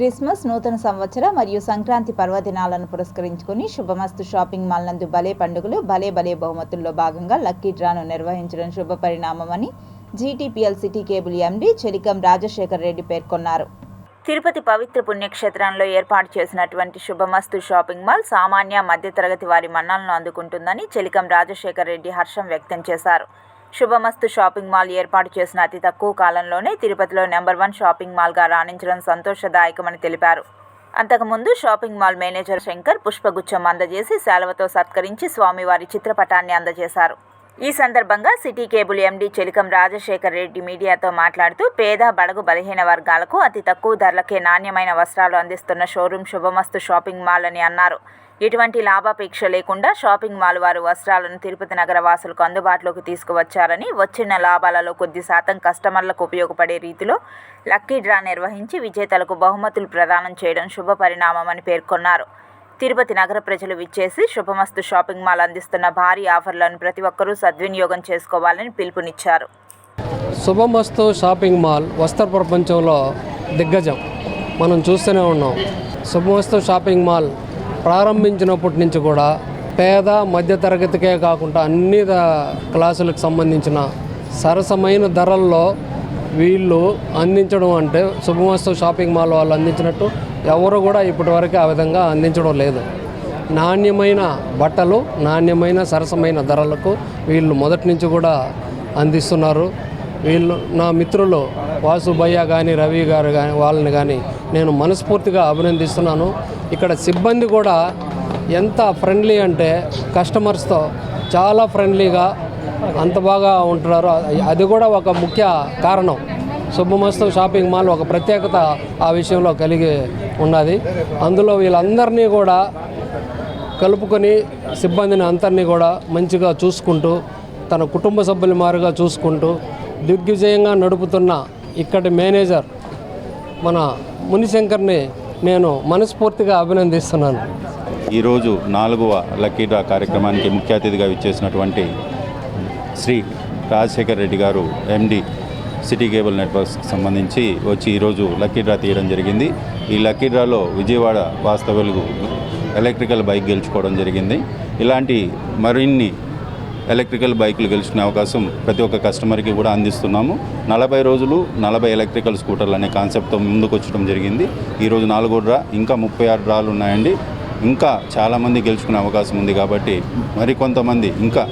Christmas, నూతన సంవత్సర మరియు సంక్రాంతి పర్వదినాలను పురస్కరించుకుని శుభమస్తు షాపింగ్ మాల్ నందు భలే పండుగలు భలే బహుమతుల్లో భాగంగా లక్కీ డ్రాను నిర్వహించడం శుభ పరిణామమని GTPL city cable MD Chelikam Rajasekhar Reddy పేర్కొన్నారు. తిరుపతి పవిత్ర పుణ్యక్షేత్రంలో ఏర్పాటు చేసినటువంటి శుభమస్తు షాపింగ్ మాల్ సామాన్య మధ్యతరగతి వారి మన్ననలను అందుకుంటుందని చెలికం రాజశేఖర్ రెడ్డి హర్షం వ్యక్తం చేశారు. శుభమస్తు షాపింగ్ మాల్ ఏర్పాటు చేసిన అతి తక్కువ కాలంలోనే తిరుపతిలో నెంబర్ 1 షాపింగ్ మాల్గా రాణించడం సంతోషదాయకమని తెలిపారు. అంతకుముందు షాపింగ్ మాల్ మేనేజర్ శంకర్ పుష్పగుచ్చం అందజేసి శాలువతో సత్కరించి స్వామివారి చిత్రపటాన్ని అందజేశారు. ఈ సందర్భంగా city cable MD Chelikam Rajasekhar Reddy మీడియాతో మాట్లాడుతూ పేద బడుగు బలహీన వర్గాలకు అతి తక్కువ ధరలకే నాణ్యమైన వస్త్రాలు అందిస్తున్న షోరూం శుభమస్తు షాపింగ్ మాల్ అని అన్నారు. ఎటువంటి లాభాపేక్ష లేకుండా షాపింగ్ మాల్ వారు వస్త్రాలను తిరుపతి నగర వాసులకు అందుబాటులోకి తీసుకువచ్చారని, వచ్చిన లాభాలలో కొద్ది శాతం కస్టమర్లకు ఉపయోగపడే రీతిలో లక్కీ డ్రా నిర్వహించి విజేతలకు బహుమతులు ప్రదానం చేయడం శుభ పరిణామమని పేర్కొన్నారు. తిరుపతి నగర ప్రజలు విచ్చేసి శుభమస్తు షాపింగ్ మాల్ అందిస్తున్న భారీ ఆఫర్లను ప్రతి ఒక్కరూ సద్వినియోగం చేసుకోవాలని పిలుపునిచ్చారు. శుభమస్తు షాపింగ్ మాల్ వస్త్ర ప్రపంచంలో దిగ్గజం మనం చూస్తూనే ఉన్నాం. శుభమస్తు షాపింగ్ మాల్ ప్రారంభించినప్పటి నుంచి కూడా పేద మధ్యతరగతికే కాకుండా అన్ని క్లాసులకు సంబంధించిన సరసమైన ధరల్లో వీళ్ళు అందించడం అంటే శుభమస్తు షాపింగ్ మాల్ వాళ్ళు అందించినట్టు ఎవరు కూడా ఇప్పటివరకు ఆ విధంగా అందించడం లేదు. నాణ్యమైన బట్టలు నాణ్యమైన సరసమైన ధరలకు వీళ్ళు మొదటి నుంచి కూడా అందిస్తున్నారు. వీళ్ళు నా మిత్రులు వాసుభయ్య కానీ రవి గారు కానీ వాళ్ళని కానీ నేను మనస్ఫూర్తిగా అభినందిస్తున్నాను. ఇక్కడ సిబ్బంది కూడా ఎంత ఫ్రెండ్లీ అంటే కస్టమర్స్తో చాలా ఫ్రెండ్లీగా అంత బాగా ఉంటున్నారు. అది కూడా ఒక ముఖ్య కారణం. శుభమస్తు షాపింగ్ మాల్ ఒక ప్రత్యేకత ఆ విషయంలో కలిగి ఉన్నది. అందులో వీళ్ళందరినీ కూడా కలుపుకొని సిబ్బందిని అందరినీ కూడా మంచిగా చూసుకుంటూ తన కుటుంబ సభ్యుల మారుగా చూసుకుంటూ దిగ్విజయంగా నడుపుతున్న ఇక్కడి మేనేజర్ మన మునిశంకర్ని నేను మనస్ఫూర్తిగా అభినందిస్తున్నాను. ఈరోజు 4వ లక్కీ డ్రా కార్యక్రమానికి ముఖ్య అతిథిగా విచ్చేసినటువంటి శ్రీ రాజశేఖర్ రెడ్డి గారు ఎండి సిటీ కేబుల్ నెట్వర్క్స్కి సంబంధించి వచ్చి ఈరోజు లక్కీ డ్రా తీయడం జరిగింది. ఈ లక్కీ డ్రాలో విజయవాడ వాస్తవులకు ఎలక్ట్రికల్ బైక్ గెలుచుకోవడం జరిగింది. ఇలాంటి మరిన్ని ఎలక్ట్రికల్ బైకులు గెలుచుకునే అవకాశం ప్రతి ఒక్క కస్టమర్కి కూడా అందిస్తున్నాము. 40 రోజులు 40 ఎలక్ట్రికల్ స్కూటర్లు అనే కాన్సెప్ట్తో ముందుకు వచ్చడం జరిగింది. ఈరోజు 4వ డ్రా, ఇంకా 36 డ్రాలు ఉన్నాయండి. ఇంకా చాలామంది గెలుచుకునే అవకాశం ఉంది కాబట్టి మరికొంతమంది ఇంకా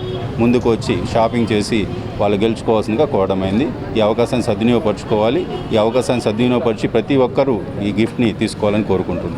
ముందుకు వచ్చి షాపింగ్ చేసి వాళ్ళు గెలుచుకోవాల్సిందిగా కోరడమైంది. ఈ అవకాశాన్ని సద్వినియోగపరచుకోవాలి. ఈ అవకాశాన్ని సద్వినియోగపరిచి ప్రతి ఒక్కరూ ఈ గిఫ్ట్ని తీసుకోవాలని కోరుకుంటున్నాను.